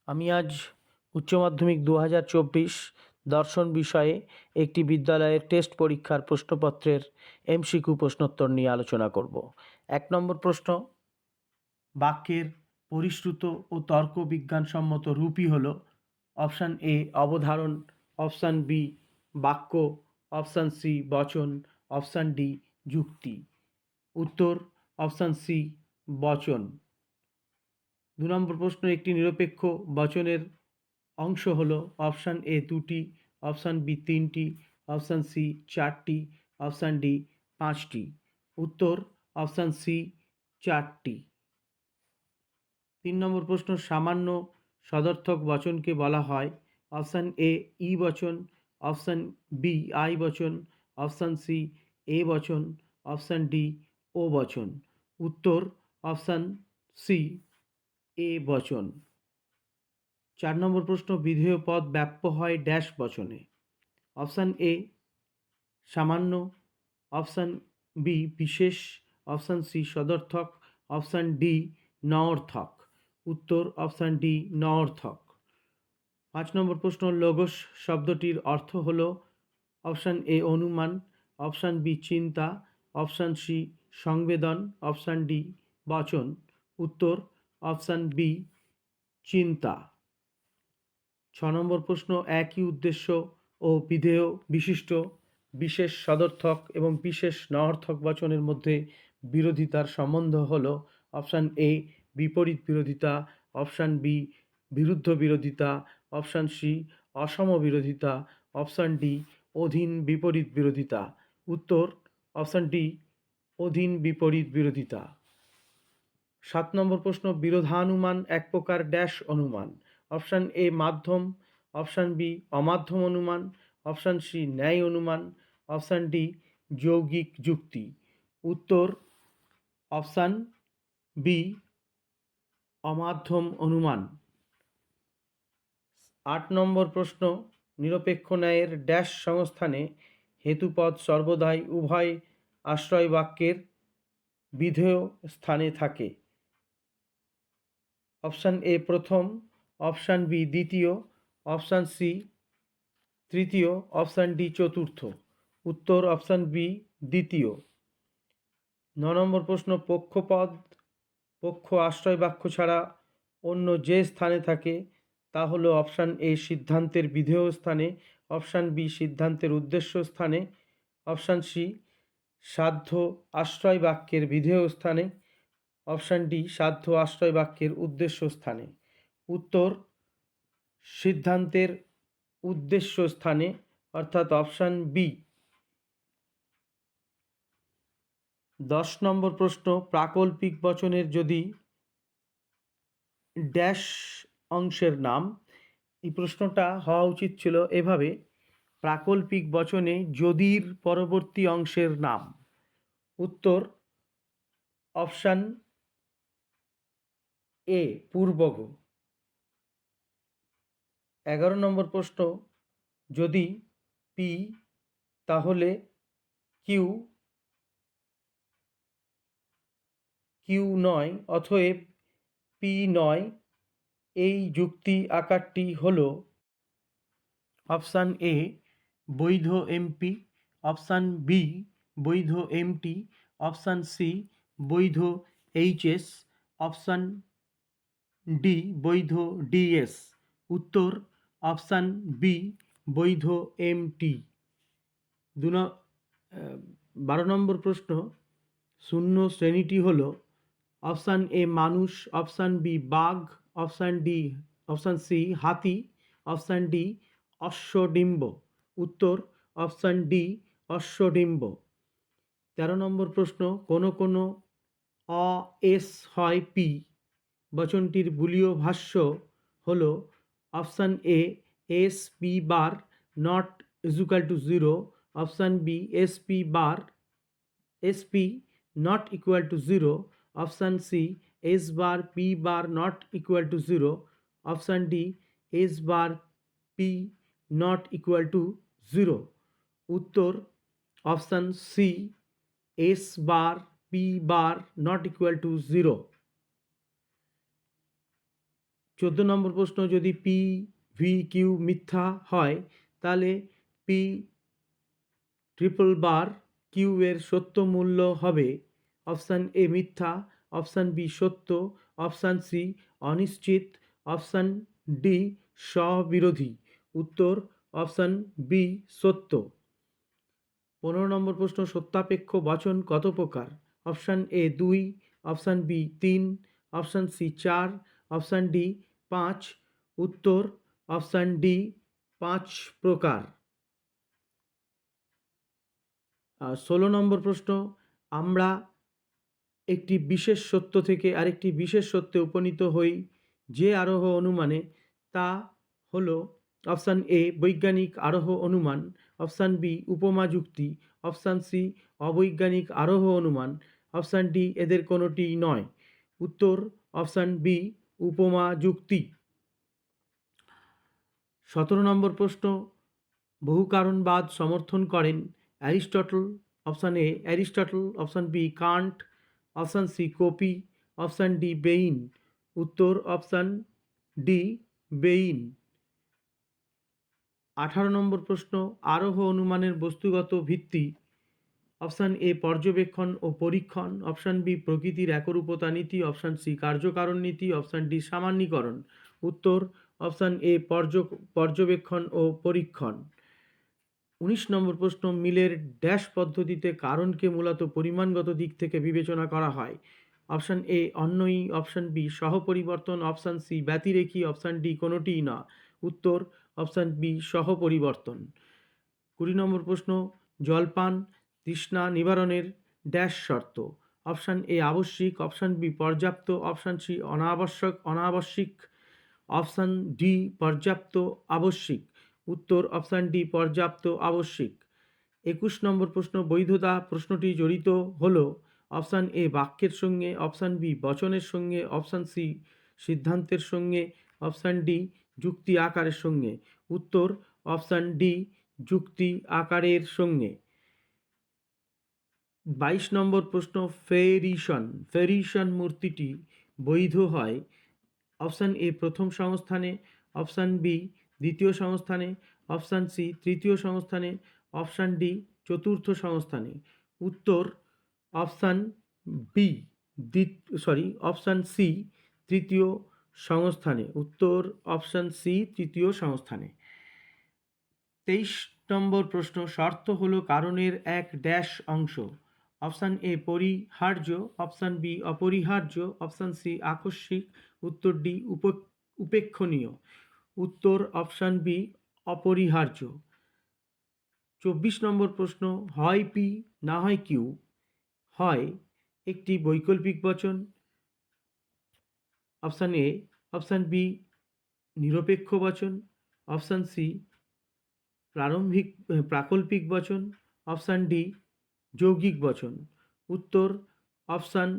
আমি আজ উচ্চ মাধ্যমিক 2024 দর্শন বিষয়ে একটি বিদ্যালয়ের টেস্ট পরীক্ষার প্রশ্নপত্রের এমসিকিউ প্রশ্নোত্তর নিয়ে আলোচনা করব। 1 নম্বর প্রশ্ন, বাক্যের পরিশ্রুত ও তর্ক বিজ্ঞানসম্মত রূপই হল অপশান এ অবধারণ, অপশান বি বাক্য, অপশান সি বচন, অপশান ডি যুক্তি। উত্তর অপশান সি বচন। 2 নম্বর প্রশ্ন, একটি নিরপেক্ষ বচনের অংশ হল অপশান এ 2টি, অপশান বি 3টি, অপশান সি 4টি, অপশান ডি 5টি। উত্তর অপশান সি 4টি। 3 নম্বর প্রশ্ন, সামান্য সদর্থক বচনকে বলা হয় অপশান এ ই বচন, অপশান বি আই বচন, অপশান সি এ বচন, অপশান ডি ও বচন। উত্তর অপশান সি এ বচন। 4 নম্বর প্রশ্ন, বিধেয় পদ ব্যাপ্য হয় ড্যাশ বচনে। অপশান এ সামান্য, অপশান বি বিশেষ, অপশান সি সদর্থক, অপশান ডি নঅর্থক। উত্তর অপশান ডি নঅর্থক। 5 নম্বর প্রশ্ন, লোগোস শব্দটির অর্থ হল অপশান এ অনুমান, অপশান বি চিন্তা, অপশান সি সংবেদন, অপশান ডি বচন। উত্তর অপশান বি চিন্তা। 6 নম্বর প্রশ্ন, একই উদ্দেশ্য ও বিধেয় বিশিষ্ট বিশেষ সদর্থক এবং বিশেষ নঅর্থক বচনের মধ্যে বিরোধিতার সম্বন্ধ হল অপশান এ বিপরীত বিরোধিতা, অপশান বি বিরুদ্ধ বিরোধিতা, অপশান সি অসম বিরোধিতা, অপশান ডি অধীন বিপরীত বিরোধিতা। উত্তর অপশান ডি অধীন বিপরীত বিরোধিতা। 7 নম্বর প্রশ্ন, বিরোধানুমান এক প্রকার ড্যাশ অনুমান। অপশান এ মাধ্যম, অপশান বি অমাধ্যম অনুমান, অপশান সি ন্যায় অনুমান, অপশান ডি যৌগিক যুক্তি। উত্তর অপশান বি অমাধ্যম অনুমান। 8 নম্বর প্রশ্ন, নিরপেক্ষ ন্যায়ের ড্যাশ সংস্থানে হেতুপদ সর্বদাই উভয় আশ্রয় বাক্যের বিধেয় স্থানে থাকে। অপশান এ প্রথম, অপশান বি দ্বিতীয়, অপশান সি তৃতীয়, অপশান ডি চতুর্থ। উত্তর অপশান বি দ্বিতীয়। 9 নম্বর প্রশ্ন, পক্ষপদ পক্ষ আশ্রয় বাক্য ছাড়া অন্য যে স্থানে থাকে তা হলো অপশান এ সিদ্ধান্তের বিধেয় স্থানে, অপশান বি সিদ্ধান্তের উদ্দেশ্য স্থানে, অপশান সি সাধ্য আশ্রয় বাক্যের বিধেয় স্থানে, অপশান ডি সাধ্য আশ্রয় বাক্যের উদ্দেশ্য স্থানে। উত্তর সিদ্ধান্তের উদ্দেশ্য স্থানে, অর্থাৎ অপশান বি। 10 নম্বর প্রশ্ন, প্রাকল্পিক বচনের যদি ড্যাশ অংশের নাম। এই প্রশ্নটা হওয়া উচিত ছিল এভাবে, প্রাকল্পিক বচনে যদির পরবর্তী অংশের নাম। উত্তর অপশান এ পূর্বগ। 11 নম্বর প্রশ্ন, যদি পি তাহলে কিউ কিউ নয়, অতএব পি নয়, এই যুক্তি আকারটি হল অপশান এ বৈধ এমপি, অপশান বি বৈধ এমটি, অপশান সি বৈধ এইচএস, অপশান ডি বৈধ ডিএস। উত্তর অপশান বি বৈধ এমটি। 12 নম্বর প্রশ্ন, শূন্য শ্রেণীটি হল অপশান এ মানুষ, অপশান বি বাঘ, অপশান সি হাতি, অপশান ডি অশ্বডিম্ব। উত্তর অপশান ডি অশ্বডিম্ব। 13 নম্বর প্রশ্ন, কোনো অ এস হয় পি বচনটির বুলীয় ভাষ্য হল option A S P bar not equal to 0, option B S P bar S P not equal to 0, option C S bar P bar not equal to 0, option D S bar P not equal to 0। উত্তর option C S bar P bar not equal to 0। Number প্রশ্ন, যদি P V Q মিথ্যা হয় তাহলে P triple বার Q এর সত্য মূল্য হবে অপশান এ মিথ্যা, অপশান বি সত্য, অপশান সি অনিশ্চিত, অপশান ডি স্ববিরোধী। উত্তর অপশান বি সত্য। 15 নম্বর প্রশ্ন, সত্যাপেক্ষ বচন কত প্রকার? Option A 2, option B 3, option C 4, option D 5। উত্তর অপশান ডি 5 প্রকার। 16 নম্বর প্রশ্ন, আমরা একটি বিশেষ সত্য থেকে আরেকটি বিশেষ সত্যে উপনীত হই যে আরোহ অনুমানে, তা হলো অপশান এ বৈজ্ঞানিক আরোহ অনুমান, অপশান বি উপমা যুক্তি, অপশান সি অবৈজ্ঞানিক আরোহ অনুমান, অপশান ডি এদের কোনোটিই নয়। উত্তর অপশান বি উপমা যুক্তি। 17 নম্বর প্রশ্ন, বহু কারণবাদ সমর্থন করেন Aristotle. Option A Aristotle, option B Kant, option C Copi, option D Bain. উত্তর অপশান ডি বেইন। 18 নম্বর প্রশ্ন, আরোহ অনুমানের বস্তুগত ভিত্তি। অপশান এ পর্যবেক্ষণ ও পরীক্ষণ, অপশান বি প্রকৃতির একরূপতা নীতি, অপশান সি কার্যকারণ নীতি, অপশান ডি সামান্যীকরণ। উত্তর অপশান এ পর্যবেক্ষণ ও পরীক্ষণ। 19 নম্বর প্রশ্ন, মিলের ড্যাশ পদ্ধতিতে কারণকে মূলত পরিমাণগত দিক থেকে বিবেচনা করা হয়। অপশান এ অন্যয়ী, অপশান বি সহপরিবর্তন, অপশান সি ব্যতিরেকী, অপশান ডি কোনোটিই না। উত্তর অপশান বি সহপরিবর্তন। 20 নম্বর প্রশ্ন, জলপান তৃষ্ণা নিবারণের ড্যাশ শর্ত। অপশান এ আবশ্যিক, অপশান বি পর্যাপ্ত, অপশান সি অনাবশ্যিক, অপশান ডি পর্যাপ্ত আবশ্যিক। উত্তর অপশান ডি পর্যাপ্ত আবশ্যিক। 21 নম্বর প্রশ্ন, বৈধতা প্রশ্নটি জড়িত হলো অপশান এ বাক্যের সঙ্গে, অপশান বি বচনের সঙ্গে, অপশান সি সিদ্ধান্তের সঙ্গে, অপশান ডি যুক্তি আকারের সঙ্গে। উত্তর অপশান ডি যুক্তি আকারের সঙ্গে। 22 নম্বর প্রশ্ন, ফেরিশন মূর্তিটি বৈধ হয় অপশান এ প্রথম সংস্থানে, অপশান বি দ্বিতীয় সংস্থানে, অপশান সি তৃতীয় সংস্থানে, অপশান ডি চতুর্থ সংস্থানে। উত্তর অপশান বি অপশান সি তৃতীয় সংস্থানে। উত্তর অপশান সি তৃতীয় সংস্থানে। 23 নম্বর প্রশ্ন, শর্ত হলো কারণের এক ড্যাশ অংশ। অপশান এ পরিহার্য, অপশান বি অপরিহার্য, অপশান সি আকস্মিক, উত্তর ডি উপেক্ষণীয়। উত্তর অপশান বি অপরিহার্য। 24 নম্বর প্রশ্ন, হয় পি না হয় কিউ হয় একটি বৈকল্পিক বচন। অপশান এ, অপশান বি নিরপেক্ষ বচন, অপশান সি প্রাকল্পিক বচন, অপশান ডি যৌগিক বচন। উত্তর অপশান